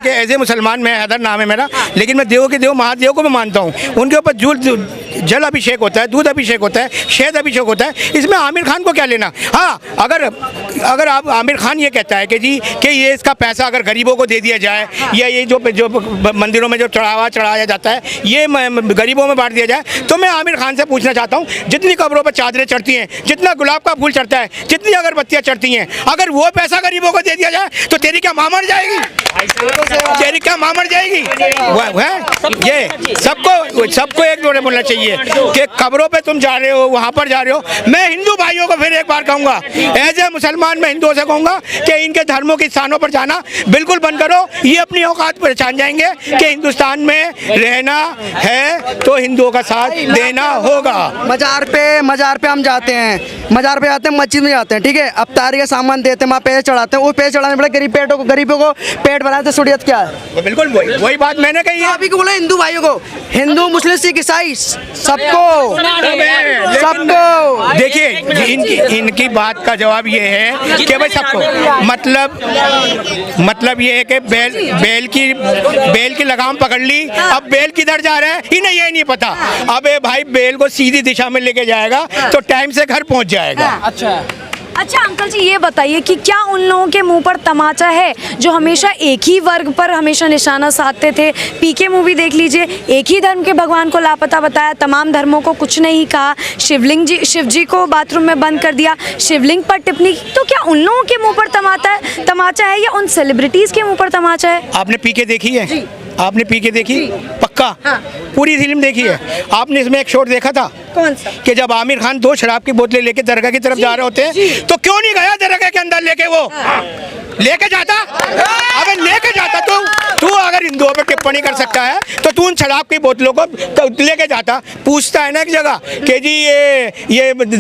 कि as a मुसलमान मैं हैदर नाम है मेरा, लेकिन मैं देवों के देव महादेव को भी मानता हूँ। उनके ऊपर जल अभिषेक होता है, दूध अभिषेक होता है, शहद अभिषेक होता है, इसमें आमिर खान को क्या लेना। हाँ, अगर आप आमिर खान ये कहता है कि जी कि ये इसका पैसा अगर गरीबों को दे दिया जाए, या ये जो मंदिरों में जो चढ़ाया जाता है ये गरीबों में बांट दिया जाए, तो मैं आमिर खान से पूछना चाहता हूँ, जितनी कब्रों पर चादरें चढ़ती हैं, जितना गुलाब का फूल चढ़ता है, जितनी अगरबत्तियाँ चढ़ती हैं, अगर वो पैसा गरीबों को दे दिया जाए तो तेरी क्या माँ मर जाएगी? तेरी क्या माँ मर जाएगी? ये सबको एक जोड़े बोलना चाहिए कि कब्रों पे तुम जा रहे हो, वहाँ पर जा रहे हो। मैं हिंदू भाइयों को फिर एक बार कहूँगा, एज ए मुसलमान मैं हिंदुओं से कहूँगा कि इनके धर्मों के स्थानों पर जाना बिल्कुल बंद करो। ये अपनी औकात पहचान जाएंगे कि हिंदुस्तान में रहना है तो हिंदुओं का साथ देना होगा। मजार पे हम जाते हैं, मजार पे जाते हैं, मस्जिद में जाते हैं, ठीक है। अब तारी का सामान देते हैं, वहाँ पैसे चढ़ाते हैं, वो पैसे चढ़ाने पड़े गरीबों को पेट भराने से सुड़ियत क्या है? बिल्कुल वही बात मैंने कही है। अभी को बोला हिंदू भाइयों को, हिंदू मुस्लिम सिख ईसाई सबको देखिए इनकी बात का जवाब ये है कि भाई सबको मतलब ये है कि बेल की लगाम पकड़ ली, अब बेल किधर जा रहा है इन्हें ये नहीं पता। अबे भाई बेल को सीधी दिशा में लेके जाएगा तो टाइम से घर पहुंच जाएगा। अच्छा अंकल जी ये बताइए कि क्या उन लोगों के मुंह पर तमाचा है जो हमेशा एक ही वर्ग पर हमेशा निशाना साधते थे? पीके मूवी देख लीजिए, एक ही धर्म के भगवान को लापता बताया, तमाम धर्मों को कुछ नहीं कहा, शिव जी को बाथरूम में बंद कर दिया, शिवलिंग पर टिप्पणी। तो क्या उन लोगों के मुँह पर तमाचा है या उन सेलिब्रिटीज के मुँह पर तमाचा है? आपने पीके देखी है? आपने पीके देखी? पक्का? हाँ। पूरी फिल्म देखी है? आपने इसमें एक शॉट देखा था? कौन सा? कि जब आमिर खान 2 शराब की बोतलें लेके दरगाह की तरफ जा रहे होते हैं, तो क्यों नहीं गया दरगाह के अंदर लेके? वो लेके जाता, अबे लेके जाता। तू अगर हिंदुओं पे टिप्पणी कर सकता है तो तू उन शराब की बोतलों को लेके जाता, पूछता है ना एक जगह कि जी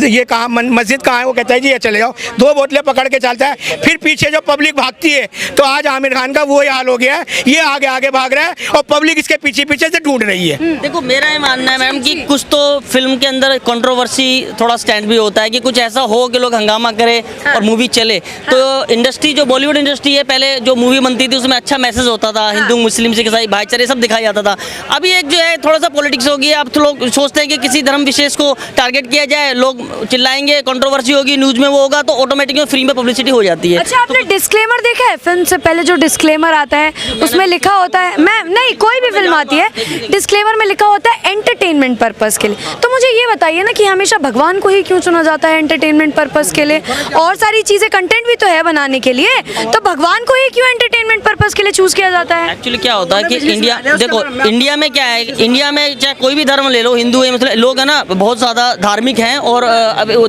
ये कहाँ मस्जिद कहाँ है? वो कहता है जी ये चले जाओ, 2 बोतलें पकड़ के चलता है। फिर पीछे जो पब्लिक भागती है, तो आज आमिर खान का वो हाल हो गया है, ये आगे आगे भाग रहा है और पब्लिक इसके पीछे पीछे से ढूंढ रही है। देखो मेरा ये मानना है मैम कि कुछ तो फिल्म के अंदर कंट्रोवर्सी थोड़ा स्टैंड भी होता है कि कुछ ऐसा हो कि लोग हंगामा करे और मूवी चले। तो इंडस्ट्री जो बॉलीवुड इंडस्ट्री है, पहले जो मूवी बनती थी उसमें अच्छा मैसेज होता था, हिंदू मुस्लिम सिख ईसाई भाईचारे सब दिखाया जाता था। अभी एक जो है थोड़ा सा पॉलिटिक्स हो गया, अब तो लोग सोचते हैं कि किसी धर्म विशेष को टारगेट किया जाए, लोग चिल्लाएंगे, कंट्रोवर्सी होगी, न्यूज में वो होगा, तो ऑटोमेटिकली फ्री में पब्लिसिटी हो जाती है। अच्छा आपने डिस्क्लेमर देखा है? फिल्म से पहले जो डिस्क्लेमर आता है उसमें लिखा होता है, मैं नहीं कोई भी फिल्म आती है डिस्क्लेमर में लिखा होता है एंटरटेनमेंट पर्पस के लिए। तो मुझे ये बताइए ना कि हमेशा भगवान को ही क्यों चुना जाता है एंटरटेनमेंट पर्पस के लिए? और सारी चीजें कंटेंट भी तो है बनाने के लिए, तो भगवान को ही क्यों एंटरटेनमेंन पर्पस के लिए चूज किया जाता है? एक्चुअली क्या होता है कि इंडिया में क्या है, इंडिया में चाहे कोई भी धर्म ले लो, हिंदू है, मतलब लोग है ना बहुत ज़्यादा धार्मिक हैं, और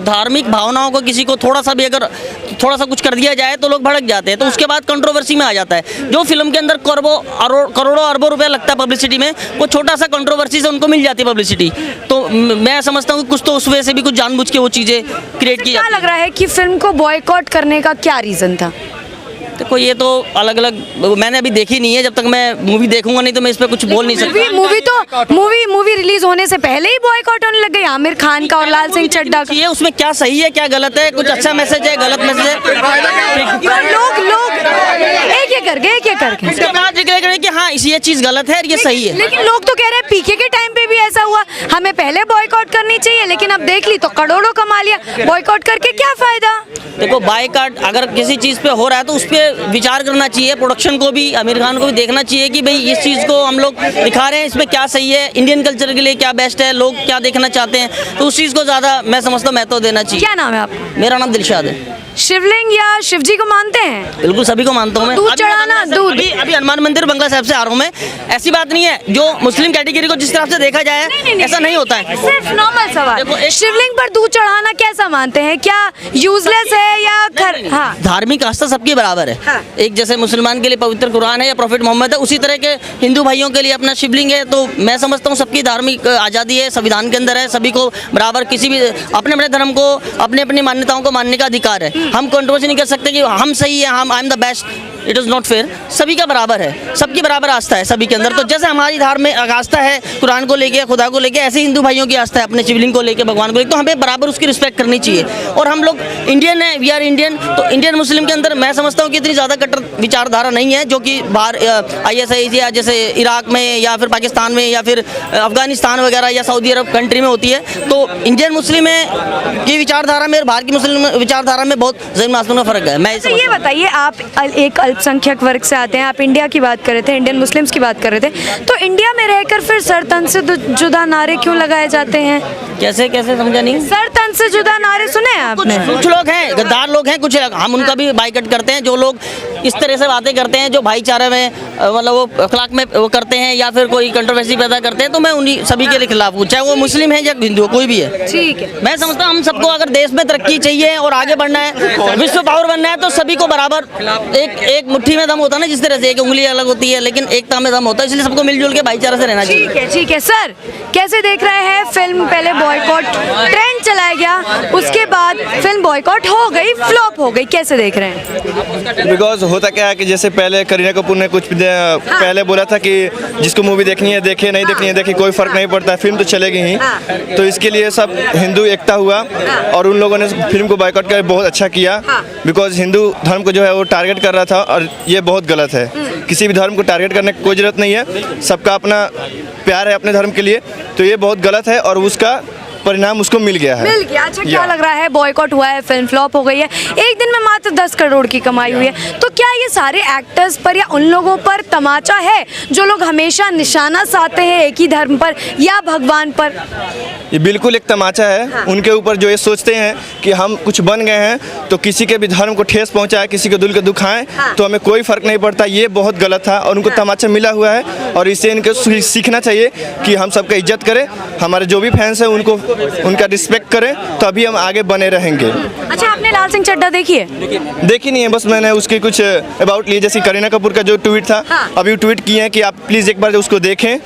धार्मिक भावनाओं को किसी को थोड़ा सा भी अगर थोड़ा सा कुछ कर दिया जाए तो लोग भड़क जाते हैं, तो उसके बाद कंट्रोवर्सी में आ जाता है। जो फिल्म के अंदर करोड़ों अरबों रुपया लगता है पब्लिसिटी में, वो छोटा सा कंट्रोवर्सी से उनको मिल जाती है पब्लिसिटी। तो मैं समझता हूँ कुछ तो उस वजह से भी कुछ जानबूझ के वो चीज़ें क्रिएट की। क्या लग रहा है कि फिल्म को बॉयकॉट करने का क्या रीज़न था? देखो ये तो अलग अलग, मैंने अभी देखी नहीं है, जब तक मैं मूवी देखूंगा नहीं तो मैं इस पे कुछ बोल नहीं सकता। मूवी रिलीज होने से पहले ही बॉयकॉट होने लग गई आमिर खान का और लाल सिंह चड्ढा का। ये उसमें क्या सही है क्या गलत है, कुछ अच्छा मैसेज है गलत मैसेज है, लोग एक करके कि हाँ ये चीज गलत है ये सही है। लेकिन लोग तो कह रहे हैं पीके के टाइम पे भी ऐसा हुआ, हमें पहले बॉयकॉट करनी चाहिए, लेकिन अब देख ली तो करोड़ों कमा लिया, बॉयकॉट करके क्या फायदा? देखो बायकॉट अगर किसी चीज पे हो रहा है तो उस पर विचार करना चाहिए, प्रोडक्शन को भी, आमिर खान को भी देखना चाहिए कि भाई इस चीज़ को हम लोग दिखा रहे हैं, इसमें क्या सही है, इंडियन कल्चर के लिए क्या बेस्ट है, लोग क्या देखना चाहते हैं, तो उस चीज़ को ज़्यादा मैं समझता हूँ महत्व देना चाहिए। क्या नाम है आपका? मेरा नाम दिलशाद है। शिवलिंग या शिव जी को मानते हैं? बिल्कुल सभी को मानता हूँ मैं। दूध चढ़ाना, दूध अभी हनुमान मंदिर बंगला साहब से आ रहा हूँ मैं। ऐसी बात नहीं है, जो मुस्लिम कैटेगरी को जिस तरह से देखा जाए ऐसा नहीं होता है। सिर्फ नॉर्मल सवाल, शिवलिंग पर दूध चढ़ाना कैसा मानते हैं? क्या यूजलेस है या हाँ। धार्मिक आस्था सबकी बराबर है। हाँ। एक जैसे मुसलमान के लिए पवित्र कुरान है या प्रॉफिट मोहम्मद है, उसी तरह के हिंदू भाइयों के लिए अपना शिवलिंग है। तो मैं समझता हूँ सबकी धार्मिक आज़ादी है, संविधान के अंदर है, सभी को बराबर किसी भी अपने अपने धर्म को अपनी अपनी मान्यताओं को मानने का अधिकार है। हम कंट्रोवर्सी नहीं कर सकते कि हम सही है, हम I am the best. It is not fair. सभी का बराबर है, सबकी बराबर आस्था है सभी के अंदर। तो जैसे हमारी धार्मिक आस्था है कुरान को लेके, खुदा को लेके, ऐसे हिंदू भाइयों की आस्था है अपने शिवलिंग को लेके, भगवान को लेके, तो हमें बराबर उसकी रिस्पेक्ट करनी चाहिए। और हम लोग इंडियन है, वी आर इंडियन, तो इंडियन मुस्लिम के अंदर मैं समझता हूँ कि इतनी ज़्यादा कट्टर विचारधारा नहीं है जो कि बाहर ISIS या जैसे इराक में या फिर पाकिस्तान में या फिर अफगानिस्तान वगैरह या सऊदी अरब कंट्री में होती है। तो इंडियन मुस्लिम की विचारधारा में और बाहर की मुस्लिम विचारधारा में बहुत ज़मीन आसमान का फ़र्क है। मैं तो ये बताइए, आप एक अल्पसंख्यक वर्ग से आते हैं, आप इंडिया की बात कर रहे थे, इंडियन मुस्लिम्स की बात कर रहे थे, तो इंडिया में रहकर फिर सर तन से जुदा नारे क्यों लगाए जाते हैं? कैसे कैसे समझा नहीं? सर तन से जुदा नारे सुने हैं आपने? कुछ लोग हैं गद्दार लोग हैं, कुछ हम उनका भी बाइकआउट करते हैं। जो लोग इस तरह से बातें करते हैं जो भाईचारे में मतलब वो अखलाक में वो करते हैं या फिर कोई कंट्रोवर्सी पैदा करते हैं, तो मैं उन्हीं सभी के खिलाफ हूँ, चाहे वो मुस्लिम है या हिंदू, कोई भी है। ठीक है, मैं समझता हूँ हम सबको अगर देश में तरक्की चाहिए और आगे बढ़ना है, विश्व पावर बनना है, तो सभी को बराबर एक मुट्ठी में दम होता है ना, जिस तरह से एक उंगली अलग होती है लेकिन एकता में दम होता है, इसलिए सबको मिलजुल के भाईचारे से रहना चाहिए। ठीक है, ठीक है। सर कैसे देख रहे हैं फिल्म? पहले बॉयकॉट ट्रेंड चलाया गया, उसके बाद फिल्म बॉयकॉट हो गई, फ्लॉप हो गई, कैसे देख रहे हैं? बिकॉज होता क्या है कि जैसे पहले करीना कपूर ने कुछ पहले बोला था कि जिसको मूवी देखनी है देखे, नहीं देखनी है देखे, कोई फर्क नहीं पड़ता, फिल्म तो चलेगी ही। तो इसके लिए सब हिंदू एकता हुआ और उन लोगों ने फिल्म को बॉयकॉट कर बहुत अच्छा किया। बिकॉज हिंदू धर्म को जो है वो टारगेट कर रहा था और ये बहुत गलत है। किसी भी धर्म को टारगेट करने की कोई ज़रूरत नहीं है, सबका अपना प्यार है अपने धर्म के लिए, तो ये बहुत गलत है और उसका परिणाम उसको मिल गया है। मिल गया। अच्छा, क्या लग रहा है, बॉयकॉट हुआ है, फिल्म फ्लॉप हो गई है, एक दिन में मात्र 10 करोड़ की कमाई हुई है, तो क्या ये सारे एक्टर्स पर या उन लोगों पर तमाचा है जो लोग हमेशा निशाना साधते हैं एक ही धर्म पर या भगवान पर? ये बिल्कुल एक तमाचा है उनके ऊपर, जो ये सोचते हैं कि हम कुछ बन गए हैं तो किसी के भी धर्म को ठेस पहुंचाए, किसी के दिल को दुखाएं तो हमें कोई फर्क नहीं पड़ता। ये बहुत गलत था और उनको तमाचा मिला हुआ है और इससे इनको सीखना चाहिए कि हम सबका इज्जत करें, हमारे जो भी फैंस हैं उनको उनका रिस्पेक्ट करें, तो अभी हम आगे बने रहेंगे। अच्छा, आपने लाल सिंह चड्ढा देखी है? देखी नहीं है, बस मैंने उसके कुछ अबाउट लिए, जैसे करीना कपूर का जो ट्वीट था, अभी ट्वीट किए हैं कि आप प्लीज़ एक बार उसको देखें,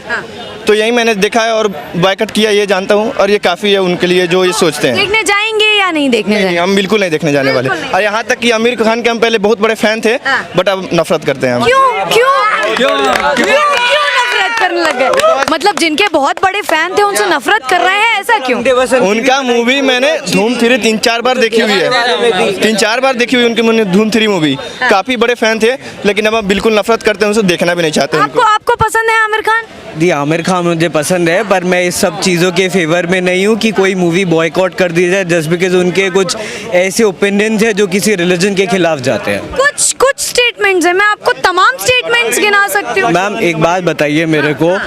तो यही मैंने देखा है और बॉयकॉट किया, ये जानता हूँ और ये काफ़ी है उनके लिए जो ये सोचते हैं। देखने जाएंगे या नहीं देखने जाएंगे? हम बिल्कुल नहीं देखने जाने वाले। और यहाँ तक कि आमिर खान के हम पहले बहुत बड़े फैन थे, बट अब नफरत करते हैं हम। क्यों नफरत करने लग गए? मतलब जिनके बहुत बड़े फैन थे उनसे नफरत कर रहे हैं, ऐसा क्यों? उनका मूवी मैंने धूम 3 3-4 बार देखी हुई है, 3-4 बार देखी हुई उनकी मैंने धूम 3 मूवी। काफ़ी बड़े फैन थे, लेकिन अब बिल्कुल नफरत करते हैं उनसे, देखना भी नहीं चाहते। आपको पसंद है आमिर खान? जी, आमिर खान मुझे पसंद है, पर मैं इस सब चीज़ों के फेवर में नहीं हूँ कि कोई मूवी बॉयकॉट कर दी जाए जस्ट बिकॉज उनके कुछ ऐसे ओपिनियंस हैं जो किसी रिलीजन के खिलाफ जाते हैं। कुछ स्टेटमेंट्स हैं, मैं आपको तमाम स्टेटमेंट्स गिना सकती हूँ। मैम एक बात बताइए मेरे को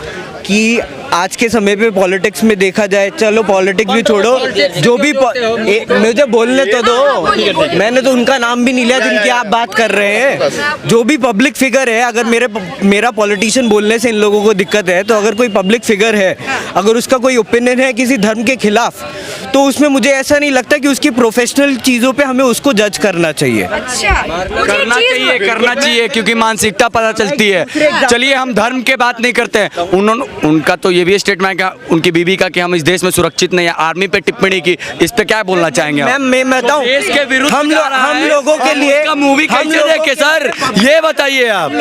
कि आज के समय पे पॉलिटिक्स में देखा जाए, चलो पॉलिटिक्स भी छोड़ो, जो भी मुझे बोलने तो दो, मैंने तो उनका नाम भी नहीं लिया जिनकी आप बात कर रहे हैं। जो भी पब्लिक फिगर है, अगर मेरा पॉलिटिशियन बोलने से इन लोगों को दिक्कत है, तो अगर कोई पब्लिक फिगर है, अगर उसका कोई ओपिनियन है किसी धर्म के खिलाफ, तो उसमें मुझे ऐसा नहीं लगता कि उसकी प्रोफेशनल चीज़ों पे हमें उसको जज करना चाहिए। अच्छा, करना चाहिए क्योंकि मानसिकता पता चलती है। चलिए हम धर्म के बात नहीं करते हैं, उनका तो ये भी स्टेटमेंट है उनकी बीवी का कि हम इस देश में सुरक्षित नहीं है, आर्मी पे टिप्पणी की, इस पे क्या बोलना चाहेंगे? मैम मैं बताऊं, देश के विरुद्ध हम लोगों के लिए मूवी कैसे देखे सर, ये बताइए आप।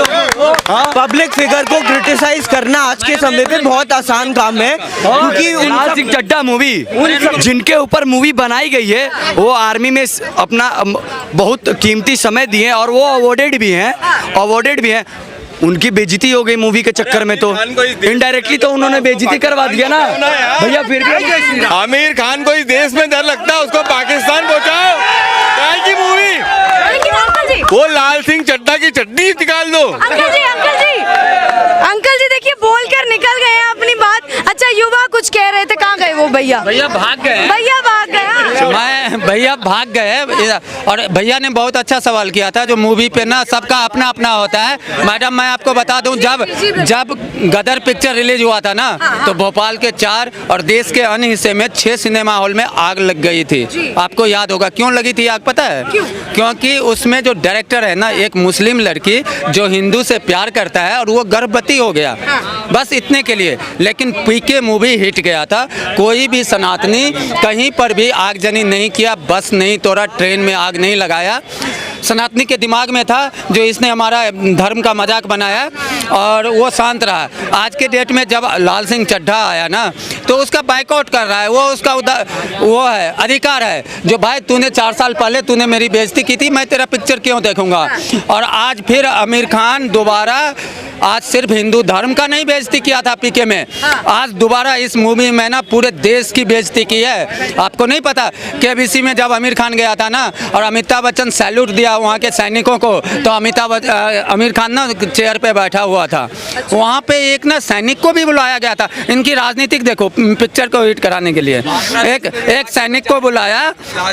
पब्लिक फिगर को क्रिटिसाइज करना आज के समय पे बहुत आसान काम है, क्योंकि लाल सिंह चड्ढा मूवी जिनके ऊपर मूवी बनाई गई है वो आर्मी में अपना बहुत कीमती समय दिए और वो अवॉर्डेड भी हैं। उनकी बेइज्जती हो गई मूवी के चक्कर में, तो इनडायरेक्टली तो उन्होंने बेइज्जती करवा दिया ना भैया। फिर भी आमिर खान को इस देश में डर लगता है, उसको पाकिस्तान पहुंचाओ। काय की मूवी? वो लाल सिंह चड्ढा की चड्डी निकाल दो। अंकल जी देखिए, बोलकर निकल गए हैं अपनी बात। अच्छा, युवा कुछ कह रहे थे, कहाँ गए वो भैया? भैया भाग गए। भैया भाग गए और भैया ने बहुत अच्छा सवाल किया था। जो मूवी पे ना सबका अपना अपना होता है। मैडम मैं आपको बता दूं, जब गदर पिक्चर रिलीज हुआ था ना, तो भोपाल के 4 और देश के अन्य हिस्से में 6 सिनेमा हॉल में आग लग गई थी। आपको याद होगा क्यों लगी थी आग, पता है? क्योंकि उसमें जो डायरेक्टर है ना, एक मुस्लिम लड़की जो हिंदू से प्यार करता है और वो गर्भवती हो गया, बस इतने के लिए। लेकिन पीके मूवी हिट गया था, कोई भी सनातनी कहीं पर भी आगजनी नहीं किया, बस नहीं तोड़ा, ट्रेन में आग नहीं लगाया, सनातनी के दिमाग में था जो इसने हमारा धर्म का मजाक बनाया और वो शांत रहा। आज के डेट में जब लाल सिंह चड्ढा आया ना तो उसका बाइकआउट कर रहा है, वो उसका वो है, अधिकार है। जो भाई तूने 4 साल पहले तूने मेरी बेइज्जती की थी, मैं तेरा पिक्चर क्यों देखूंगा। और आज फिर आमिर खान दोबारा, आज सिर्फ हिंदू धर्म का नहीं बेइज्जती किया था पीके में, आज दोबारा इस मूवी में ना पूरे देश की बेइज्जती की है। आपको नहीं पता केबीसी में जब आमिर खान गया था ना और अमिताभ बच्चन सैल्यूट दिया वहाँ के सैनिकों को, तो आमिर खान ना चेयर पे बैठा हुआ था, वहाँ पे एक ना सैनिक को भी बुलाया गया था। इनकी राजनीतिक देखो, पिक्चर को हिट कराने के लिए एक सैनिक को बुलाया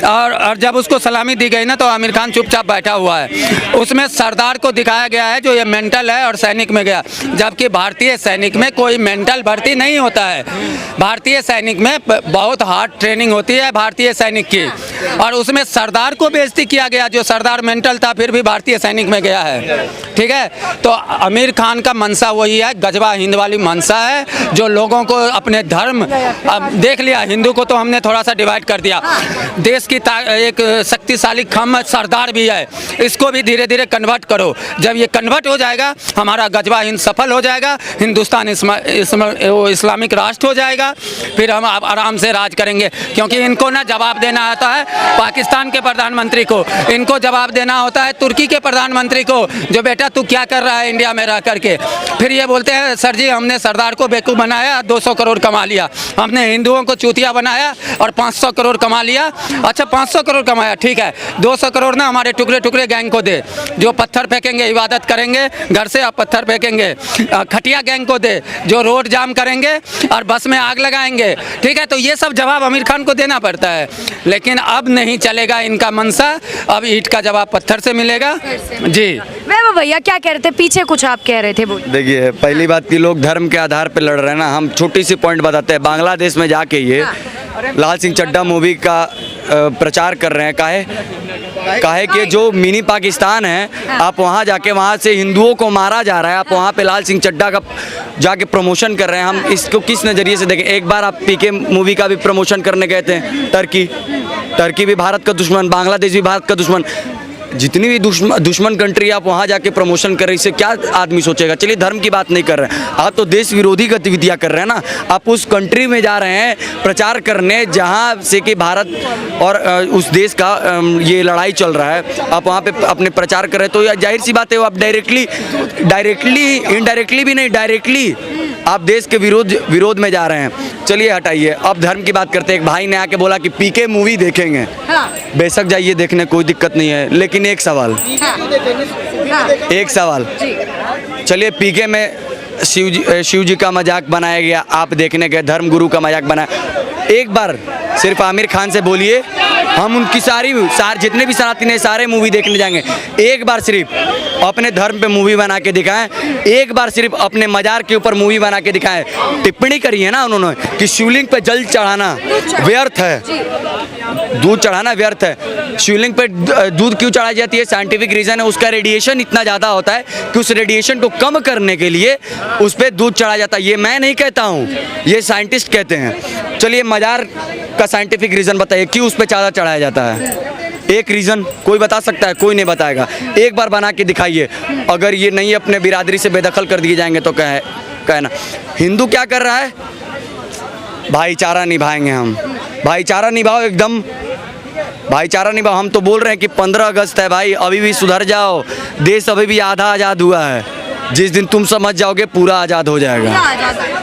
और जब उसको सलामी दी गई ना तो आमिर खान चुपचाप बैठा हुआ है। उसमें सरदार को दिखाया गया है जो ये मेंटल है और सैनिक में गया, जबकि भारतीय सैनिक में कोई मेंटल भर्ती नहीं होता है। भारतीय सैनिक में बहुत हार्ड ट्रेनिंग होती है भारतीय सैनिक की, और उसमें सरदार को बेइज्जती किया गया जो सरदार मेंटल था फिर भी भारतीय सैनिक में गया है। ठीक है, तो आमिर खान का मंशा वही है, गजबा हिंद वाली मंशा है जो लोगों को अपने धर्म, अब देख लिया हिंदू को तो हमने थोड़ा सा डिवाइड कर दिया। देश की एक शक्तिशाली खम सरदार भी है, इसको भी धीरे धीरे कन्वर्ट करो। जब ये कन्वर्ट हो जाएगा हमारा गजबा हिंद सफल हो जाएगा, हिंदुस्तान इस्लामिक राष्ट्र हो जाएगा, फिर हम आराम से राज करेंगे। क्योंकि इनको ना जवाब देना आता है पाकिस्तान के प्रधानमंत्री को, इनको जवाब देना होता है तुर्की के प्रधानमंत्री को, जो बेटा तू क्या कर रहा है इंडिया में रह करके। फिर ये बोलते हैं सर जी हमने सरदार को बेवकूफ़ बनाया, 200 करोड़ कमा लिया, हमने हिंदुओं को चूतिया बनाया और 500 करोड़ कमा लिया। अच्छा 500 करोड़ कमाया, ठीक है, 200 करोड़ ना हमारे टुकड़े टुकड़े गैंग को दे, जो पत्थर फेंकेंगे, इबादत करेंगे, घर से आप पत्थर फेंकेंगे। खटिया गैंग को दे जो रोड जाम करेंगे और बस में आग लगाएंगे। ठीक है, तो ये सब जवाब आमिर खान को देना पड़ता है, लेकिन अब नहीं चलेगा इनका मनसा, अब ईंट का जवाब पत्थर से मिलेगा। जी वह भैया क्या कह रहे थे, पीछे कुछ आप कह रहे थे, बोलिए। देखिए पहली बात कि लोग धर्म के आधार पे लड़ रहे हैं ना, हम छोटी सी पॉइंट बताते हैं। बांग्लादेश में जाके ये लाल सिंह चड्ढा मूवी का प्रचार कर रहे हैं, काहे कि जो मिनी पाकिस्तान है, आप वहाँ जाके वहाँ से हिंदुओं को मारा जा रहा है, आप वहाँ पे लाल सिंह चड्ढा का जाके प्रमोशन कर रहे हैं। हम इसको किस नज़रिए से देखें। एक बार आप पीके मूवी का भी प्रमोशन करने गए थे, टर्की भी भारत का दुश्मन, बांग्लादेश भी भारत का दुश्मन, जितनी भी दुश्मन कंट्री आप वहाँ जाके प्रमोशन कर रहे हैं, इससे क्या आदमी सोचेगा। चलिए धर्म की बात नहीं कर रहे हैं, आप तो देश विरोधी गतिविधियाँ कर रहे हैं ना। आप उस कंट्री में जा रहे हैं प्रचार करने जहाँ से कि भारत और उस देश का ये लड़ाई चल रहा है, आप वहाँ पे अपने प्रचार कर रहे हैं, तो जाहिर सी बात है वो आप डायरेक्टली इनडायरेक्टली भी नहीं, डायरेक्टली आप देश के विरोध में जा रहे हैं। चलिए हटाइए, अब धर्म की बात करते हैं। एक भाई ने आके बोला कि पीके मूवी देखेंगे, बेशक जाइए देखने, कोई दिक्कत नहीं है, लेकिन एक सवाल, चलिए पीके में शिव जी का मजाक बनाया गया, आप देखने गए, धर्म गुरु का मजाक बनाया। एक बार सिर्फ आमिर खान से बोलिए, हम उनकी सारी जितने भी सनातनी हैं सारे मूवी देखने जाएंगे। एक बार सिर्फ अपने धर्म पे मूवी बना के दिखाएं, एक बार सिर्फ अपने मजार के ऊपर मूवी बना के दिखाएं। टिप्पणी करी है ना उन्होंने कि शिवलिंग पे जल चढ़ाना व्यर्थ है, दूध चढ़ाना व्यर्थ है। शिवलिंग पे दूध क्यों चढ़ाई जाती है, साइंटिफिक रीज़न है, उसका रेडिएशन इतना ज़्यादा होता है कि उस रेडिएशन को कम करने के लिए उस पर दूध चढ़ाया जाता है। ये मैं नहीं कहता हूँ, ये साइंटिस्ट कहते हैं। चलिए मजार का साइंटिफिक रीज़न बताइए क्यों उस पर ज़्यादा चढ़ाया जाता है। एक रीज़न कोई बता सकता है? कोई नहीं बताएगा। एक बार बना के दिखाइए। अगर ये नहीं अपने बिरादरी से बेदखल कर दिए जाएंगे तो कहना हिंदू क्या कर रहा है, भाईचारा निभाएंगे हम। भाईचारा निभाओ, एकदम भाईचारा निभाओ। हम तो बोल रहे हैं कि 15 अगस्त है भाई, अभी भी सुधर जाओ, देश अभी भी आधा आज़ाद हुआ है। जिस दिन तुम समझ जाओगे पूरा आज़ाद हो जाएगा।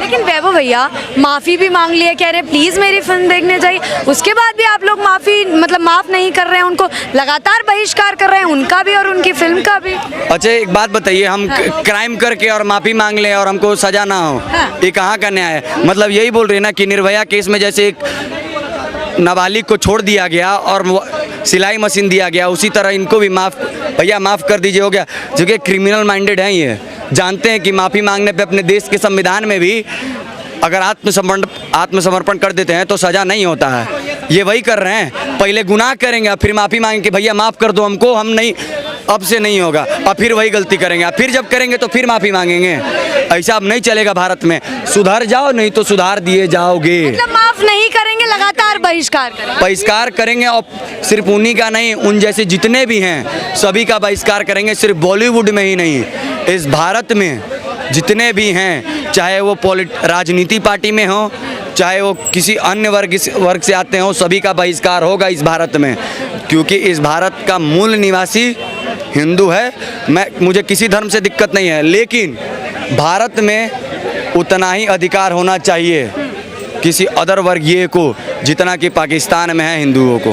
लेकिन वैभव भैया माफ़ी भी मांग लिया, कह रहे प्लीज़ मेरी फिल्म देखने जाइए, उसके बाद भी आप लोग माफ़ नहीं कर रहे हैं, उनको लगातार बहिष्कार कर रहे हैं, उनका भी और उनकी फिल्म का भी। अच्छा एक बात बताइए, हम क्राइम करके और माफ़ी मांग लें और हमको सज़ा ना हो, ये कहाँ का न्याय है? मतलब यही बोल रहे हैं ना कि निर्भया केस में जैसे एक नाबालिग को छोड़ दिया गया और सिलाई मशीन दिया गया, उसी तरह इनको भी भैया माफ़ कर दीजिए, हो गया। जो कि क्रिमिनल माइंडेड हैं, ये जानते हैं कि माफ़ी मांगने पे अपने देश के संविधान में भी अगर आत्मसमर्पण कर देते हैं तो सज़ा नहीं होता है। ये वही कर रहे हैं, पहले गुनाह करेंगे फिर माफ़ी मांगेंगे, भैया माफ़ कर दो हमको, हम नहीं अब से नहीं होगा, अब फिर वही गलती करेंगे, अब फिर जब करेंगे तो फिर माफ़ी मांगेंगे। ऐसा अब नहीं चलेगा भारत में। सुधर जाओ, नहीं तो सुधार दिए जाओगे। मतलब माफ नहीं करेंगे, लगातार बहिष्कार करेंगे। बहिष्कार करेंगे, और सिर्फ उन्हीं का नहीं, उन जैसे जितने भी हैं सभी का बहिष्कार करेंगे। सिर्फ बॉलीवुड में ही नहीं, इस भारत में जितने भी हैं, चाहे वो राजनीति पार्टी में हो, चाहे वो किसी अन्य वर्ग से आते हो, सभी का बहिष्कार होगा इस भारत में। क्योंकि इस भारत का मूल निवासी हिंदू है। मुझे किसी धर्म से दिक्कत नहीं है, लेकिन भारत में उतना ही अधिकार होना चाहिए किसी अदर वर्गीय को जितना कि पाकिस्तान में है हिंदुओं को।